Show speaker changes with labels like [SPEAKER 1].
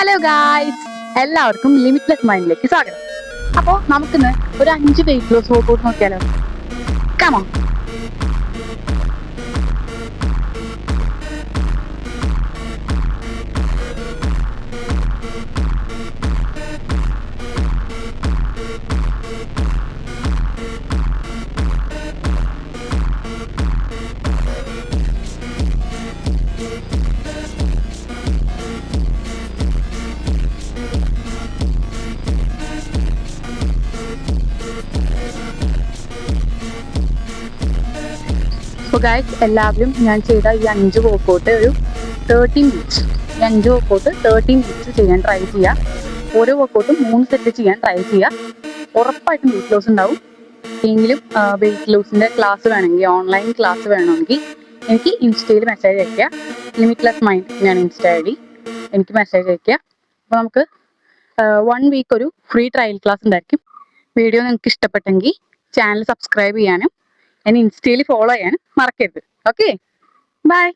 [SPEAKER 1] Hello guys, എല്ലാവർക്കും limitless മൈൻഡിലേക്ക് സ്വാഗതം. അപ്പോൾ നമുക്കിന്ന് ഒരു 5 വെയിറ്റ് ലോസ് വർക്കൗട്ട് നോക്കിയാലോ? കമോൺ. സോ ഗൈസ്, എല്ലാവരും ഞാൻ ചെയ്ത ഈ 5 വർക്കൗട്ട് ഒരു 13 മിനിറ്റ്സ്, ഈ 5 വർക്കൗട്ട് 13 മിനിറ്റ്സ് ചെയ്യാൻ ട്രൈ ചെയ്യുക. ഓരോ വർക്കൗട്ടും 3 സെറ്റ് ചെയ്യാൻ ട്രൈ ചെയ്യുക. ഉറപ്പായിട്ടും വെയിറ്റ് ലോസ് ഉണ്ടാവും. എങ്കിലും വെയിറ്റ് ലോസിൻ്റെ ക്ലാസ് വേണമെങ്കിൽ, ഓൺലൈൻ ക്ലാസ് വേണമെങ്കിൽ എനിക്ക് ഇൻസ്റ്റയിൽ മെസ്സേജ് അയയ്ക്കുക. ലിമിറ്റ്ലെസ് മൈൻഡ് ഞാൻ ഇൻസ്റ്റ ഐ ഡി, എനിക്ക് മെസ്സേജ് അയയ്ക്കുക. അപ്പോൾ നമുക്ക് 1 വീക്ക് ഒരു ഫ്രീ ട്രയൽ ക്ലാസ് ഉണ്ടായിരിക്കും. വീഡിയോ നിങ്ങൾക്ക് ഇഷ്ടപ്പെട്ടെങ്കിൽ ചാനൽ സബ്സ്ക്രൈബ് ചെയ്യാനും എന്നെ ഇൻസ്റ്റയിൽ ഫോളോ ചെയ്യാനും മറക്കരുത്. Okay, by.